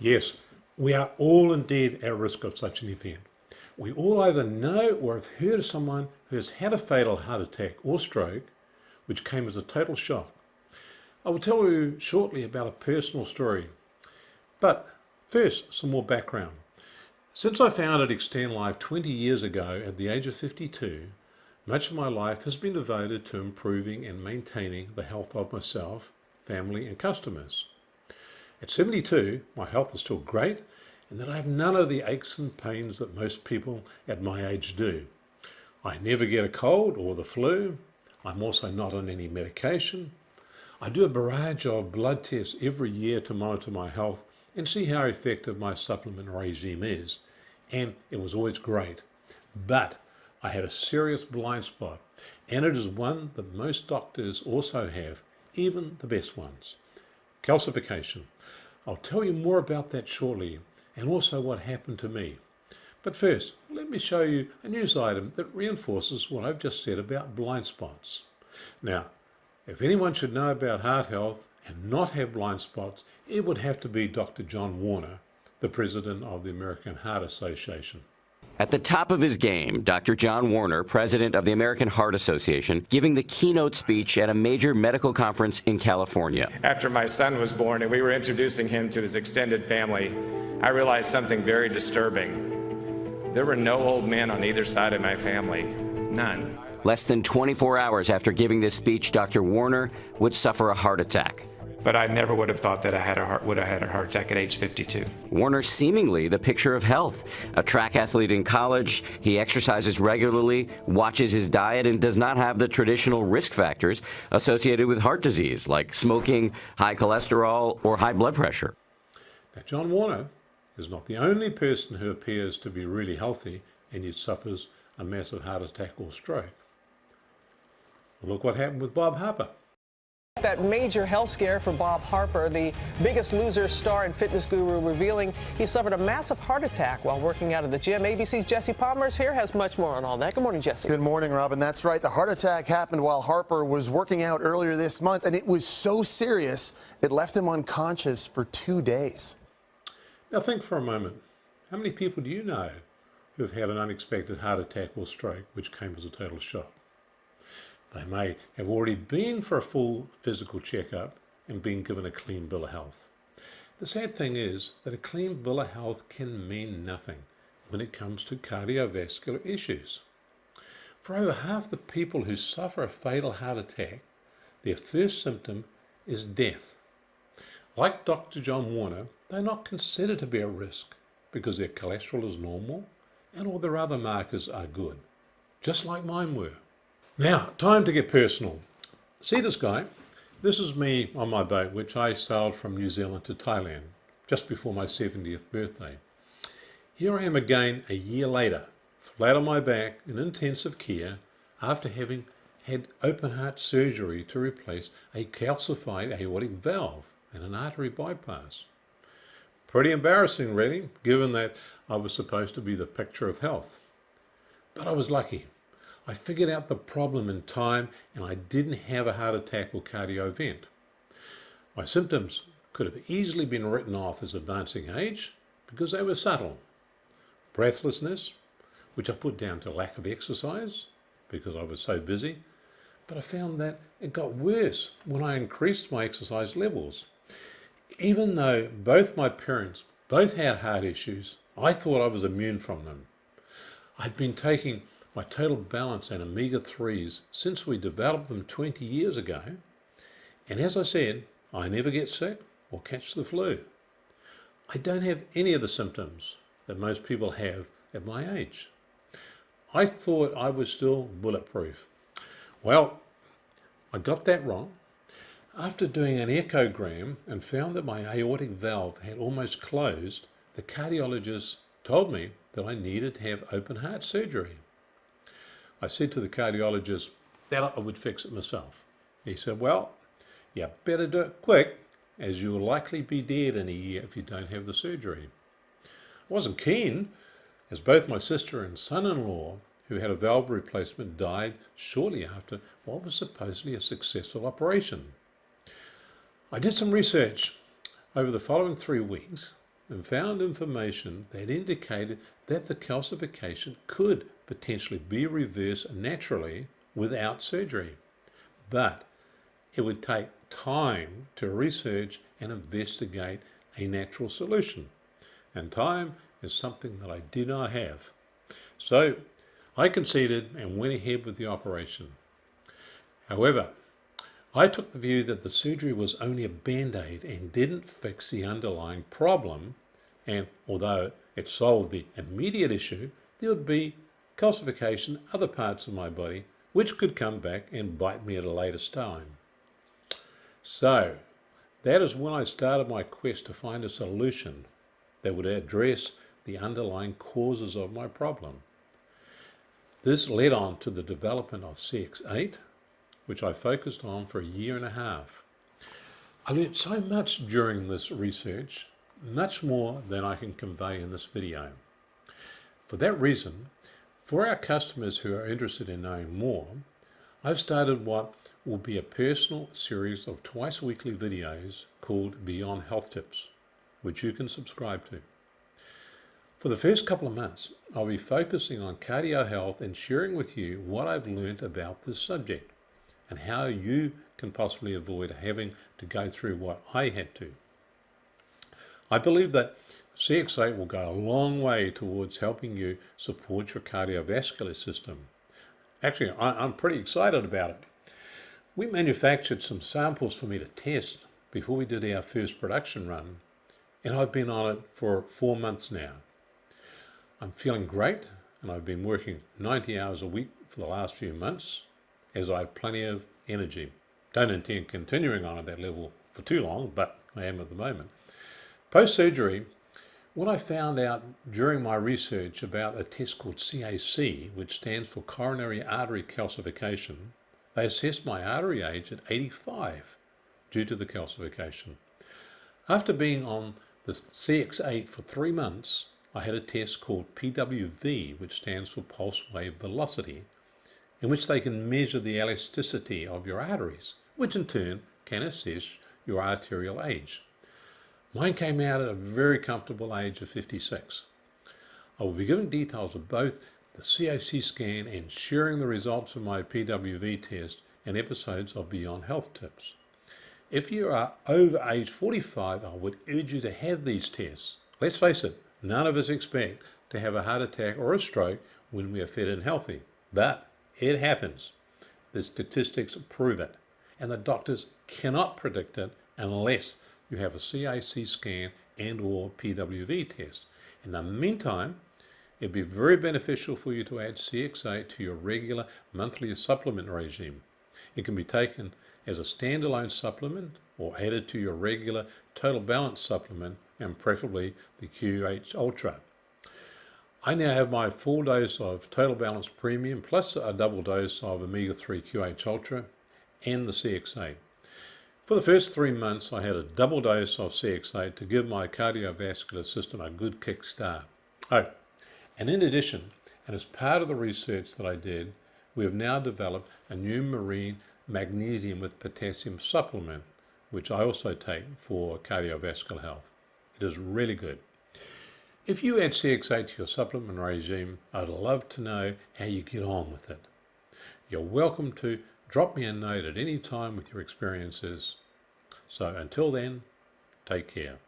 Yes, we are all indeed at risk of such an event. We all either know or have heard of someone who has had a fatal heart attack or stroke, which came as a total shock. I will tell you shortly about a personal story. But first, some more background. Since I founded Extend Life 20 years ago at the age of 52, much of my life has been devoted to improving and maintaining the health of myself, family and customers. At 72, my health is still great and that I have none of the aches and pains that most people at my age do. I never get a cold or the flu. I'm also not on any medication. I do a barrage of blood tests every year to monitor my health and see how effective my supplement regime is. And it was always great. But I had a serious blind spot, and it is one that most doctors also have, even the best ones. Calcification. I'll tell you more about that shortly, and also what happened to me. But first, let me show you a news item that reinforces what I've just said about blind spots. Now, if anyone should know about heart health and not have blind spots, it would have to be Dr. John Warner, the president of the American Heart Association. At the top of his game, Dr. John Warner, president of the American Heart Association, giving the keynote speech at a major medical conference in California. After my son was born and we were introducing him to his extended family, I realized something very disturbing. There were no old men on either side of my family. None. Less than 24 hours after giving this speech, Dr. Warner would suffer a heart attack. But I never would have thought that I would have had a heart attack at age 52. Warner seemingly the picture of health. A track athlete in college, he exercises regularly, watches his diet, and does not have the traditional risk factors associated with heart disease, like smoking, high cholesterol, or high blood pressure. Now, John Warner is not the only person who appears to be really healthy and yet suffers a massive heart attack or stroke. Look what happened with Bob Harper. That major health scare for Bob Harper, the Biggest Loser star and fitness guru, revealing he suffered a massive heart attack while working out at the gym. ABC's Jesse Palmer is here, has much more on all that. Good morning, Jesse. Good morning, Robin. That's right. The heart attack happened while Harper was working out earlier this month, and it was so serious it left him unconscious for 2 days. Now think for a moment. How many people do you know who have had an unexpected heart attack or stroke which came as a total shock? They may have already been for a full physical checkup and been given a clean bill of health. The sad thing is that a clean bill of health can mean nothing when it comes to cardiovascular issues. For over half the people who suffer a fatal heart attack, their first symptom is death. Like Dr. John Warner, they're not considered to be at risk because their cholesterol is normal and all their other markers are good, just like mine were. Now, time to get personal. See this guy? This is me on my boat, which I sailed from New Zealand to Thailand just before my 70th birthday. Here I am again a year later, flat on my back in intensive care after having had open heart surgery to replace a calcified aortic valve and an artery bypass. Pretty embarrassing, really, given that I was supposed to be the picture of health. But I was lucky. I figured out the problem in time and I didn't have a heart attack or cardio event. My symptoms could have easily been written off as advancing age because they were subtle. Breathlessness, which I put down to lack of exercise because I was so busy, but I found that it got worse when I increased my exercise levels. Even though both my parents both had heart issues, I thought I was immune from them. I'd been taking my Total Balance and omega-3s since we developed them 20 years ago. And as I said, I never get sick or catch the flu. I don't have any of the symptoms that most people have at my age. I thought I was still bulletproof. Well, I got that wrong. After doing an echogram and found that my aortic valve had almost closed, the cardiologist told me that I needed to have open heart surgery. I said to the cardiologist that I would fix it myself. He said, well, you better do it quick, as you'll likely be dead in a year if you don't have the surgery. I wasn't keen, as both my sister and son-in-law, who had a valve replacement, died shortly after what was supposedly a successful operation. I did some research over the following 3 weeks and found information that indicated that the calcification could potentially be reversed naturally without surgery. But it would take time to research and investigate a natural solution. And time is something that I did not have. So I conceded and went ahead with the operation. However, I took the view that the surgery was only a band-aid and didn't fix the underlying problem, and although it solved the immediate issue, there would be calcification in other parts of my body which could come back and bite me at a later time. So that is when I started my quest to find a solution that would address the underlying causes of my problem. This led on to the development of CX8, which I focused on for a year and a half. I learned so much during this research, much more than I can convey in this video. For that reason, for our customers who are interested in knowing more, I've started what will be a personal series of twice-weekly videos called Beyond Health Tips, which you can subscribe to. For the first couple of months, I'll be focusing on cardio health and sharing with you what I've learned about this subject and how you can possibly avoid having to go through what I had to. I believe that CX8 will go a long way towards helping you support your cardiovascular system. Actually, I'm pretty excited about it. We manufactured some samples for me to test before we did our first production run, and I've been on it for 4 months now. I'm feeling great, and I've been working 90 hours a week for the last few months, as I have plenty of energy. Don't intend continuing on at that level for too long, but I am at the moment. Post-surgery, when I found out during my research about a test called CAC, which stands for coronary artery calcification, they assessed my artery age at 85 due to the calcification. After being on the CX8 for 3 months, I had a test called PWV, which stands for pulse wave velocity, in which they can measure the elasticity of your arteries, which in turn can assess your arterial age. Mine came out at a very comfortable age of 56. I will be giving details of both the CAC scan and sharing the results of my PWV test in episodes of Beyond Health Tips. If you are over age 45, I would urge you to have these tests. Let's face it, none of us expect to have a heart attack or a stroke when we are fit and healthy, but it happens. The statistics prove it, and the doctors cannot predict it unless you have a CAC scan and or PWV test. In the meantime, it'd be very beneficial for you to add CX8 to your regular monthly supplement regime. It can be taken as a standalone supplement or added to your regular total balance supplement, and preferably the QH Ultra. I now have my full dose of Total Balance Premium plus a double dose of Omega-3 QH Ultra and the CX8. For the first 3 months, I had a double dose of CX8 to give my cardiovascular system a good kickstart. Oh, and in addition, and as part of the research that I did, we have now developed a new marine magnesium with potassium supplement, which I also take for cardiovascular health. It is really good. If you add CX8 to your supplement regime, I'd love to know how you get on with it. You're welcome to drop me a note at any time with your experiences. So until then, take care.